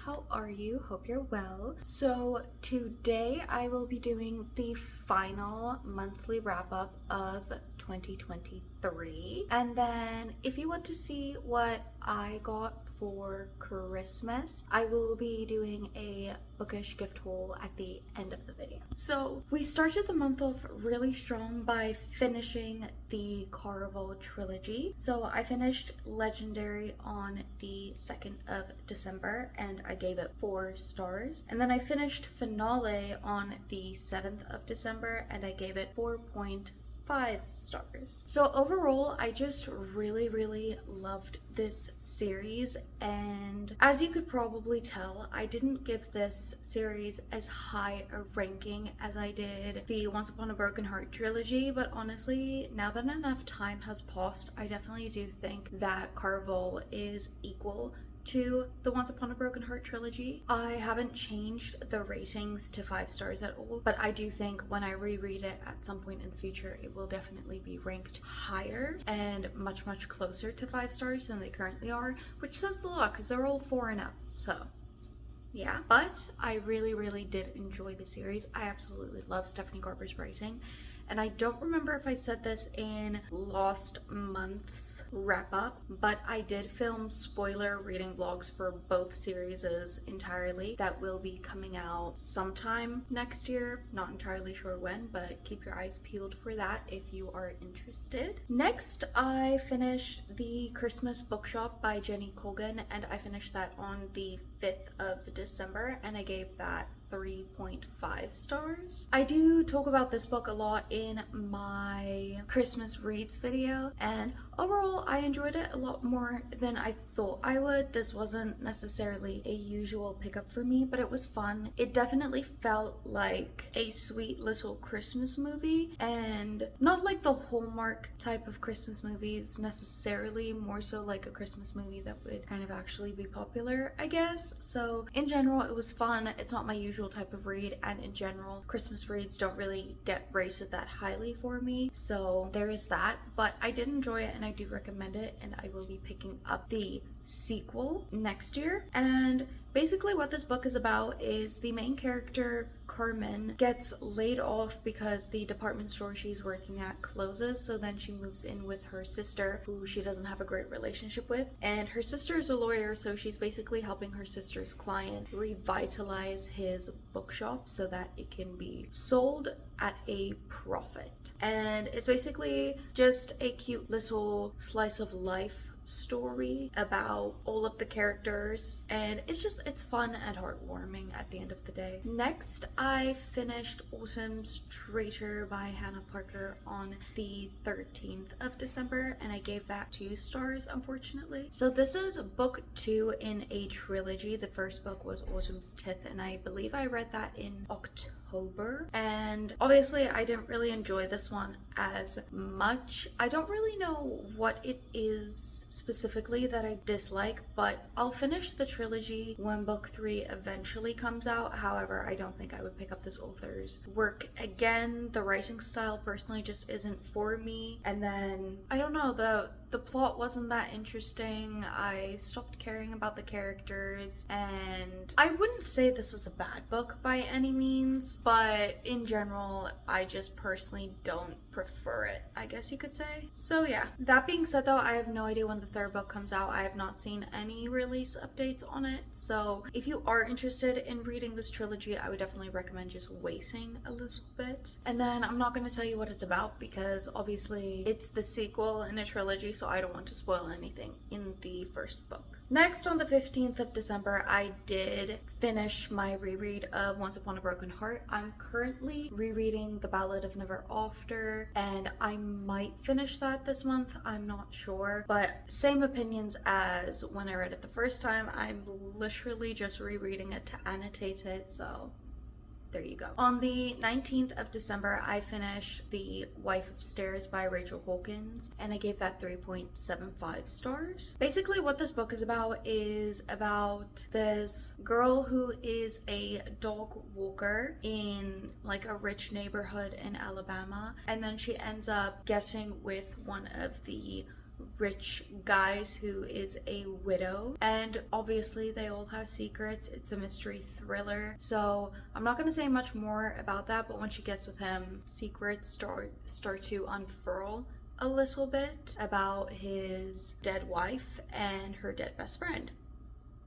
how are you? Hope you're well. So today I will be doing the final monthly wrap-up of 2023, and then if you want to see what I got for Christmas, I will be doing a bookish gift haul at the end of the video. So we started the month off really strong by finishing the Caraval trilogy. So I finished Legendary on the 2nd of December and I gave it 4 stars. And then I finished Finale on the 7th of December and I gave it 4.5 stars. So overall, I just really loved this series, and as you could probably tell, I didn't give this series as high a ranking as I did the Once Upon a Broken Heart trilogy, but honestly, now that enough time has passed, I definitely do think that Caraval is equal to the Once Upon a Broken Heart trilogy. I haven't changed the ratings to 5 stars at all, but I do think when I reread it at some point in the future, it will definitely be ranked higher and much closer to 5 stars than they currently are, which says a lot because they're all 4 and up, so yeah. But I really did enjoy the series. I absolutely love Stephanie Garber's writing. And I don't remember if I said this in last month's wrap-up, but I did film spoiler reading vlogs for both series entirely that will be coming out sometime next year. Not entirely sure when, but keep your eyes peeled for that if you are interested. Next, I finished the Christmas Bookshop by Colgan, and I finished that on the 5th of December, and I gave that 3.5 stars. I do talk about this book a lot in my Christmas reads video, and overall I enjoyed it a lot more than I thought I would. This wasn't necessarily a usual pickup for me, but it was fun. It definitely felt like a sweet little Christmas movie, and not like the Hallmark type of Christmas movies necessarily, more so like a Christmas movie that would kind of actually be popular, I guess. So in general, it was fun. It's not my usual type of read, and in general, Christmas reads don't really get rated that highly for me, so there is that. But I did enjoy it and I do recommend it, and I will be picking up the sequel next year. And basically what this book is about is the main character, Carmen, gets laid off because the department store she's working at closes, so then she moves in with her sister, who she doesn't have a great relationship with, and her sister is a lawyer, so she's basically helping her sister's client revitalize his bookshop so that it can be sold at a profit. And it's basically just a cute little slice of life story about all of the characters, and it's fun and heartwarming at the end of the day. Next, I finished Autumn's Traitor by Hannah Parker on the 13th of December, and I gave that 2 stars, unfortunately. So this is book 2 in a trilogy. The first book was Autumn's Tithe, and I believe I read that in October, and obviously I didn't really enjoy this one as much. I don't really know what it is specifically that I dislike, but I'll finish the trilogy when book 3 eventually comes out. However, I don't think I would pick up this author's work again. The writing style personally just isn't for me, and then I don't know, the plot wasn't that interesting. I stopped caring about the characters, and I wouldn't say this is a bad book by any means, but in general, I just personally don't prefer it, I guess you could say. So yeah, that being said though, I have no idea when the 3rd book comes out. I have not seen any release updates on it, so if you are interested in reading this trilogy, I would definitely recommend just waiting a little bit. And then I'm not going to tell you what it's about because obviously it's the sequel in a trilogy, so I don't want to spoil anything in the first book. Next, on the 15th of December, I did finish my reread of Once Upon a Broken Heart. I'm currently rereading The Ballad of Never After, and I might finish that this month. I'm not sure, but same opinions as when I read it the first time. I'm literally just rereading it to annotate it, so there you go. On the 19th of December, I finished The Wife Upstairs by Rachel Hawkins, and I gave that 3.75 stars. Basically what this book is about this girl who is a dog walker in like a rich neighborhood in Alabama, and then she ends up getting with one of the rich guys who is a widow, and obviously they all have secrets. It's a mystery thriller, so I'm not going to say much more about that, but when she gets with him, secrets start to unfurl a little bit about his dead wife and her dead best friend.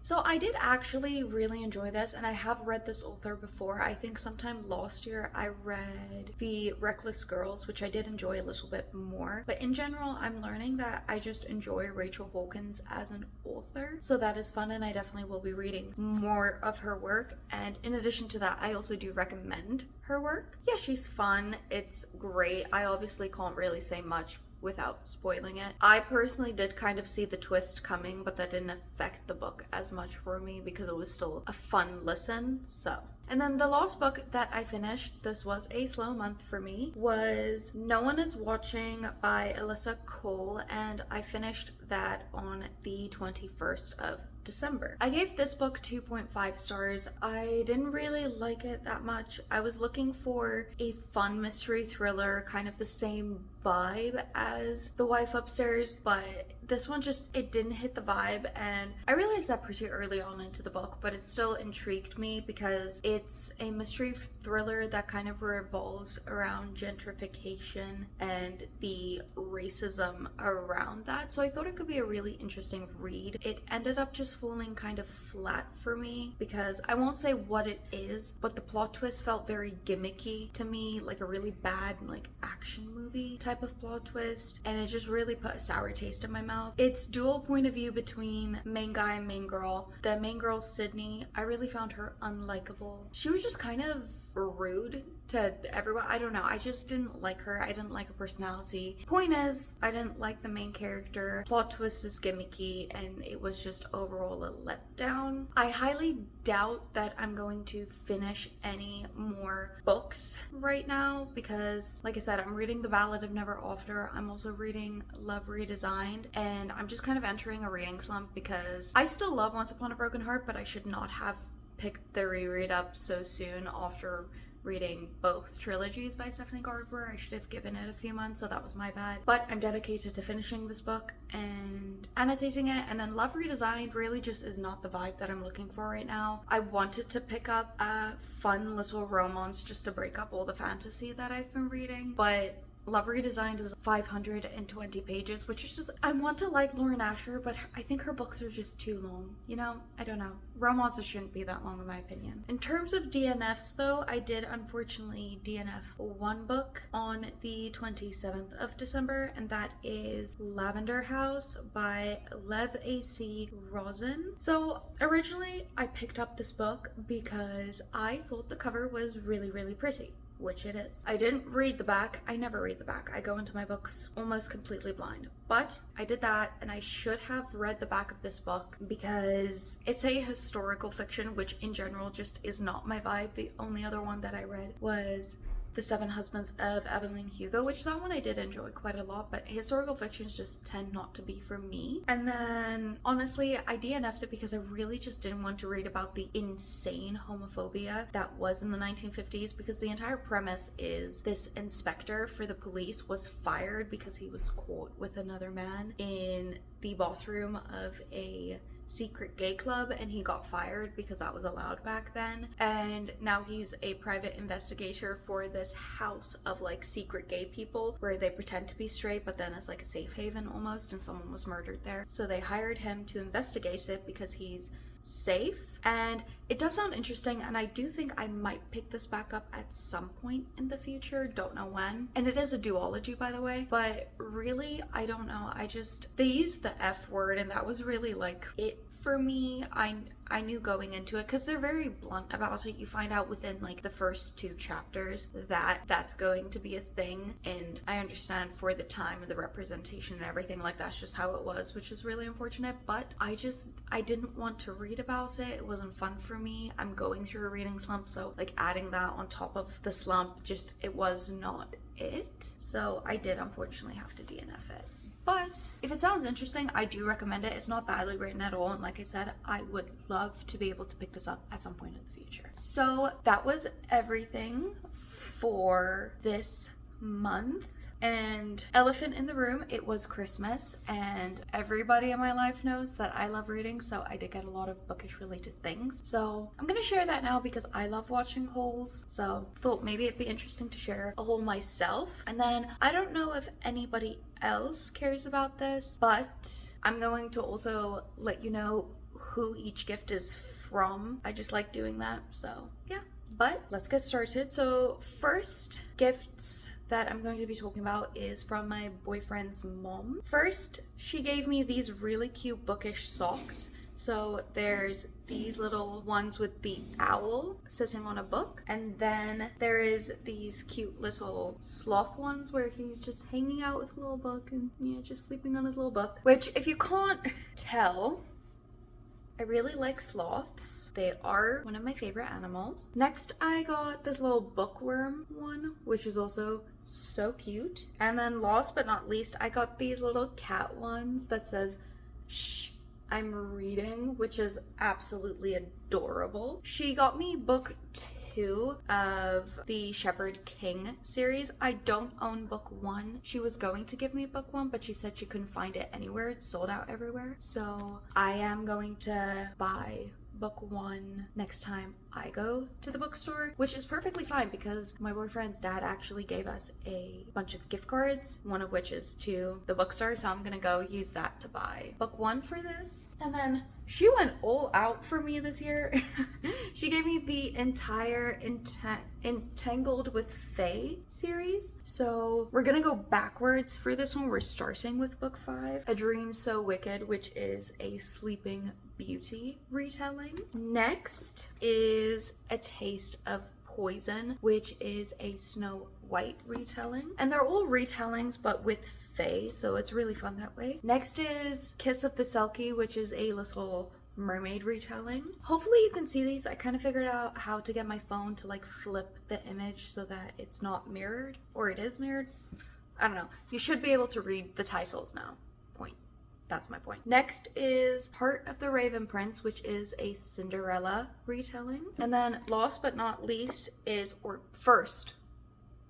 So I did actually really enjoy this, and I have read this author before. I think sometime last year I read The Reckless Girls, which I did enjoy a little bit more. But in general, I'm learning that I just enjoy Rachel Hawkins as an author. So that is fun, and I definitely will be reading more of her work. And in addition to that, I also do recommend her work. Yeah, she's fun. It's great. I obviously can't really say much without spoiling it. I personally did kind of see the twist coming, but that didn't affect the book as much for me because it was still a fun listen. So, and then the last book that I finished, this was a slow month for me, was No One Is Watching by Alyssa Cole, and I finished that on the 21st of December. I gave this book 2.5 stars. I didn't really like it that much. I was looking for a fun mystery thriller, kind of the same vibe as The Wife Upstairs, but this one just, it didn't hit the vibe, and I realized that pretty early on into the book, but it still intrigued me because it's a mystery thriller that kind of revolves around gentrification and the racism around that. So I thought it could be a really interesting read. It ended up just falling kind of flat for me because I won't say what it is, but the plot twist felt very gimmicky to me, like a really bad like action movie type of plot twist, and it just really put a sour taste in my mouth. It's dual point of view between main guy and main girl. The main girl, Sydney, I really found her unlikable. She was just kind of rude to everyone. I don't know, I just didn't like her. I didn't like her personality. Point is, I didn't like the main character. Plot twist was gimmicky, and it was just overall a letdown. I highly doubt that I'm going to finish any more books right now because, like I said, I'm reading The Ballad of Never After. I'm also reading Love Redesigned, and I'm just kind of entering a reading slump because I still love Once Upon a Broken Heart, but I should not have picked the reread up so soon after reading both trilogies by Stephanie Garber. I should have given it a few months, so that was my bad. But I'm dedicated to finishing this book and annotating it. And then Love Redesigned really just is not the vibe that I'm looking for right now. I wanted to pick up a fun little romance just to break up all the fantasy that I've been reading, but Love Redesigned is 520 pages, which is just, I want to like Lauren Asher, but I think her books are just too long. You know, I don't know. Romances shouldn't be that long in my opinion. In terms of DNFs though, I did unfortunately DNF one book on the 27th of December, and that is Lavender House by Lev A.C. Rosen. So originally I picked up this book because I thought the cover was really, really pretty, which it is. I didn't read the back. I never read the back. I go into my books almost completely blind. But I did that, and I should have read the back of this book because it's a historical fiction, which in general just is not my vibe. The only other one that I read was The Seven Husbands of Evelyn Hugo, which that one I did enjoy quite a lot, but historical fictions just tend not to be for me. And then honestly, I DNF'd it because I really just didn't want to read about the insane homophobia that was in the 1950s, because the entire premise is this inspector for the police was fired because he was caught with another man in the bathroom of a secret gay club, and he got fired because that was allowed back then. And now he's a private investigator for this house of like secret gay people where they pretend to be straight, but then it's like a safe haven almost, and someone was murdered there. So they hired him to investigate it because he's safe. And it does sound interesting, and I do think I might pick this back up at some point in the future, don't know when. And it is a duology, by the way, but really, I don't know. They used the F word, and that was really like it for me. I knew going into it because they're very blunt about it. You find out within like the first 2 chapters that that's going to be a thing, and I understand for the time and the representation and everything, like that's just how it was, which is really unfortunate. But I didn't want to read about it. It wasn't fun for me. I'm going through a reading slump, so like adding that on top of the slump, just it was not it. So I did unfortunately have to DNF it. But if it sounds interesting, I do recommend it. It's not badly written at all. And like I said, I would love to be able to pick this up at some point in the future. So that was everything for this month. And elephant in the room, it was Christmas, and everybody in my life knows that I love reading, so I did get a lot of bookish related things. So I'm gonna share that now because I love watching hauls, so thought maybe it'd be interesting to share a haul myself. And then I don't know if anybody else cares about this, but I'm going to also let you know who each gift is from. I just like doing that, so yeah. But let's get started. So first gifts that I'm going to be talking about is from my boyfriend's mom. First, she gave me these really cute bookish socks. So there's these little ones with the owl sitting on a book, and then there is these cute little sloth ones where he's just hanging out with a little book and yeah, just sleeping on his little book. Which, if you can't tell, I really like sloths. They are one of my favorite animals. Next, I got this little bookworm one, which is also so cute. And then last but not least, I got these little cat ones that says, "Shh, I'm reading," which is absolutely adorable. She got me book 2 of the Sheperd King series. I don't own book 1. She was going to give me book 1, but she said she couldn't find it anywhere. It's sold out everywhere. So I am going to buy book 1 next time I go to the bookstore, which is perfectly fine because my boyfriend's dad actually gave us a bunch of gift cards, one of which is to the bookstore, so I'm gonna go use that to buy book 1 for this. And then she went all out for me this year. She gave me the entire Entangled with Fae series. So we're gonna go backwards for this one. We're starting with book 5, A Dream So Wicked, which is a Sleeping Beauty retelling. Next is A Taste of Poison, which is a Snow White retelling. And they're all retellings, but with fae, so it's really fun that way. Next is Kiss of the Selkie, which is a little mermaid retelling. Hopefully you can see these. I kind of figured out how to get my phone to like flip the image so that it's not mirrored, or it is mirrored. I don't know. You should be able to read the titles now. That's my point. Next is Heart of the Raven Prince, which is a Cinderella retelling. And then last but not least is, or first,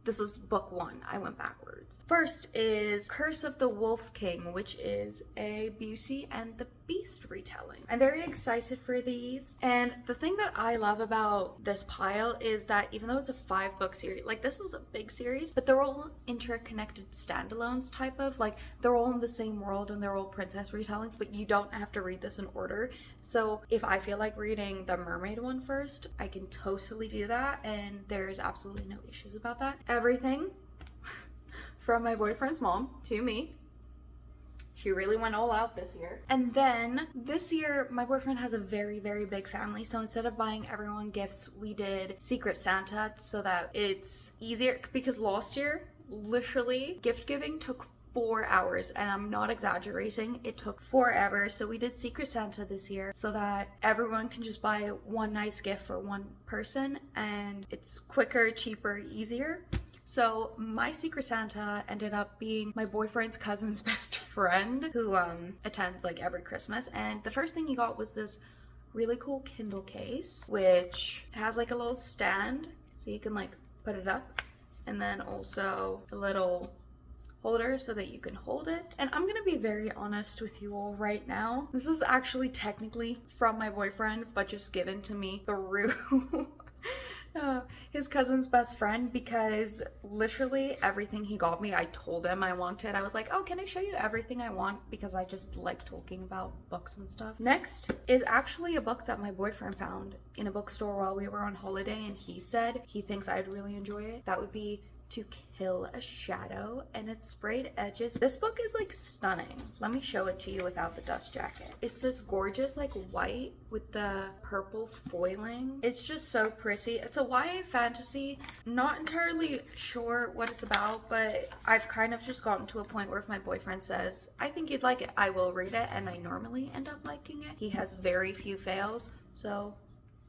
this is book 1. I went backwards. First is Curse of the Wolf King, which is a Beauty and the Beast retelling. I'm very excited for these. And the thing that I love about this pile is that even though it's a 5-book series, like this was a big series, but they're all interconnected standalones type of, like they're all in the same world and they're all princess retellings, but you don't have to read this in order. So if I feel like reading the mermaid one first, I can totally do that, and there's absolutely no issues about that. Everything from my boyfriend's mom to me. She really went all out this year. And then this year, my boyfriend has a very, very big family. So instead of buying everyone gifts, we did Secret Santa so that it's easier. Because last year, literally, gift giving took 4 hours, and I'm not exaggerating. It took forever. So we did Secret Santa this year so that everyone can just buy one nice gift for one person, and it's quicker, cheaper, easier. So my Secret Santa ended up being my boyfriend's cousin's best friend who attends like every Christmas. And the first thing he got was this really cool Kindle case, which has like a little stand so you can like put it up, and then also a little holder so that you can hold it. And I'm gonna be very honest with you all right now. This is actually technically from my boyfriend, but just given to me through his cousin's best friend, because literally everything he got me, I told him I wanted. I was like, oh, can I show you everything I want? Because I just like talking about books and stuff. Next is actually a book that my boyfriend found in a bookstore while we were on holiday, and he said he thinks I'd really enjoy it. That would be To Kill a Shadow, and it's sprayed edges. This book is like stunning. Let me show it to you without the dust jacket. It's this gorgeous like white with the purple foiling. It's just so pretty. It's a YA fantasy. Not entirely sure what it's about, but I've kind of just gotten to a point where if my boyfriend says, I think you'd like it, I will read it, and I normally end up liking it. He has very few fails, so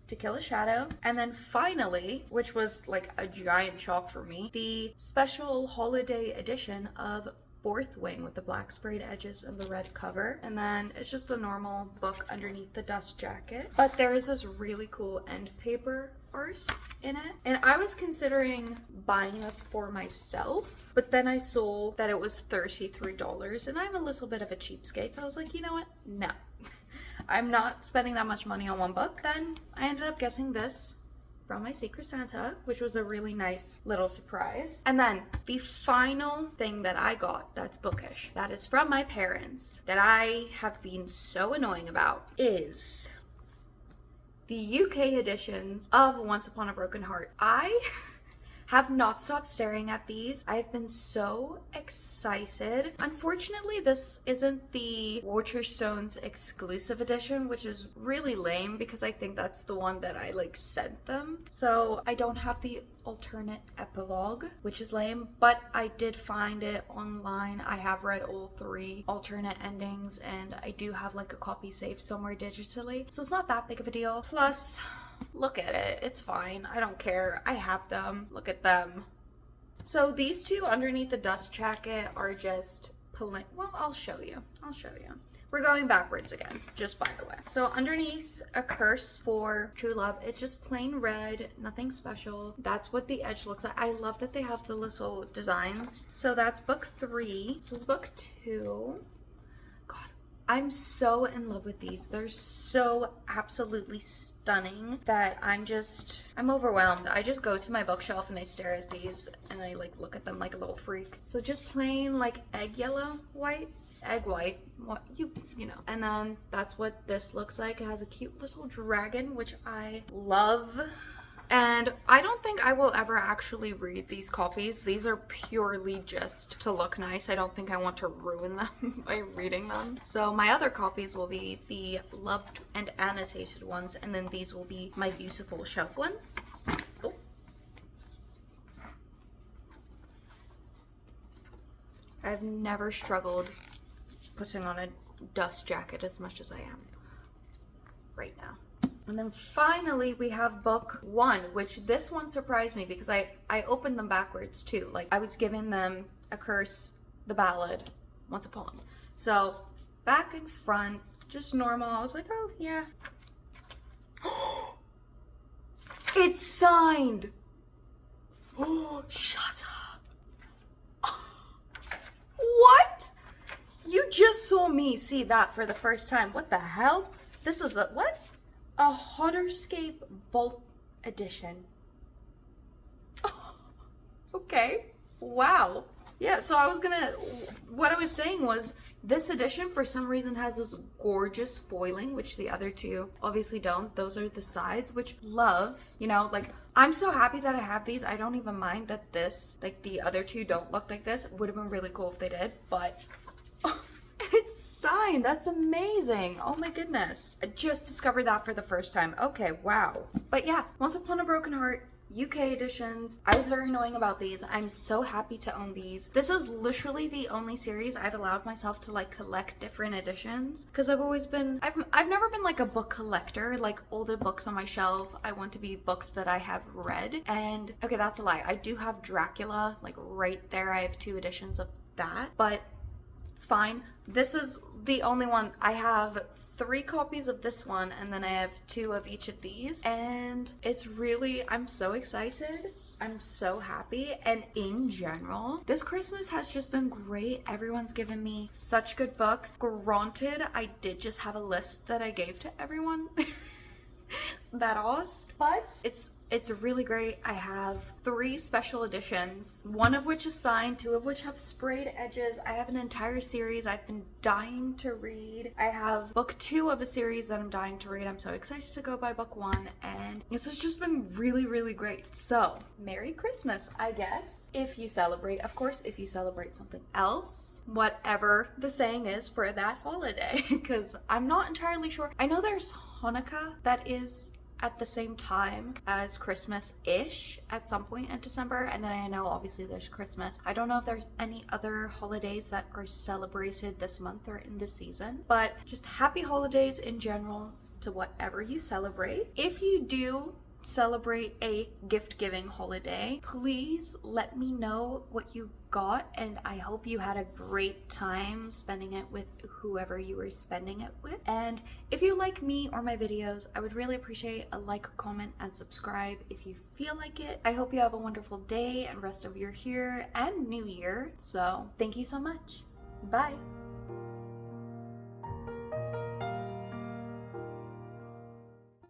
To Kill a Shadow. And then finally, which was like a giant shock for me, the special holiday edition of fourth wing with the black sprayed edges and the red cover, and then it's just a normal book underneath the dust jacket. But there is this really cool end paper art in it, and I was considering buying this for myself, but then I saw that it was $33, and I'm a little bit of a cheapskate, so I was like, you know what, no. I'm not spending that much money on one book. Then I ended up guessing this from my Secret Santa, which was a really nice little surprise. And then the final thing that I got that's bookish, that is from my parents, that I have been so annoying about, is the UK editions of Once Upon a Broken Heart. I have not stopped staring at these. I've been so excited. Unfortunately, this isn't the Waterstones exclusive edition, which is really lame because I think that's the one that I like sent them. So I don't have the alternate epilogue, which is lame, but I did find it online. I have read all 3 alternate endings, and I do have like a copy saved somewhere digitally. So it's not that big of a deal. Plus, look at it. It's fine. I don't care. I have them. Look at them. So these two underneath the dust jacket are just plain. Well, I'll show you. We're going backwards again, just by the way. So underneath A Curse for True Love, it's just plain red, nothing special. That's what the edge looks like. I love that they have the little designs. So that's book 3. This is book 2. I'm so in love with these. They're so absolutely stunning that I'm overwhelmed. I just go to my bookshelf and I stare at these and I like look at them like a little freak. So just plain like egg white, what you know. And then that's what this looks like. It has a cute little dragon, which I love. And I don't think I will ever actually read these copies. These are purely just to look nice. I don't think I want to ruin them by reading them. So my other copies will be the loved and annotated ones, and then these will be my beautiful shelf ones. Oh. I've never struggled putting on a dust jacket as much as I am right now. And then finally we have book 1, which this one surprised me because I opened them backwards too. Like I was giving them A Curse, the Ballad, Once Upon. So back and front, just normal. I was like, oh yeah. It's signed. Oh, shut up. What? You just saw me see that for the first time. What the hell? This is a, what? A Hotterscape Vault Edition. Oh, okay. Wow. Yeah, so what I was saying was this edition for some reason has this gorgeous foiling, which the other two obviously don't. Those are the sides, which love, you know, like I'm so happy that I have these. I don't even mind that this, like the other two don't look like this. It would have been really cool if they did, but it's signed. That's amazing. Oh my goodness. I just discovered that for the first time. Okay, wow. But yeah, Once Upon a Broken Heart, UK editions. I was very annoying about these. I'm so happy to own these. This is literally the only series I've allowed myself to like collect different editions, because I've never been like a book collector. Like all the books on my shelf, I want to be books that I have read. And okay, that's a lie. I do have Dracula like right there. I have 2 editions of that, but it's fine. This is the only one. I have 3 copies of this one, and then I have 2 of each of these, and it's really, I'm so excited. I'm so happy. And in general, this Christmas has just been great. Everyone's given me such good books. Granted, I did just have a list that I gave to everyone that asked, but it's really great. I have 3 special editions, 1 of which is signed, 2 of which have sprayed edges. I have an entire series I've been dying to read. I have book 2 of a series that I'm dying to read. I'm so excited to go by book 1, and this has just been really, really great. So, Merry Christmas, I guess. If you celebrate, of course, if you celebrate something else, whatever the saying is for that holiday, because I'm not entirely sure. I know there's Hanukkah that is at the same time as Christmas-ish at some point in December, and then I know obviously there's Christmas. I don't know if there's any other holidays that are celebrated this month or in this season, but just happy holidays in general to whatever you celebrate. If you do celebrate a gift-giving holiday. Please let me know what you got, and I hope you had a great time spending it with whoever you were spending it with. And if you like me or my videos, I would really appreciate a like, comment, and subscribe if you feel like it. I hope you have a wonderful day and rest of your year and new year. So thank you so much. Bye.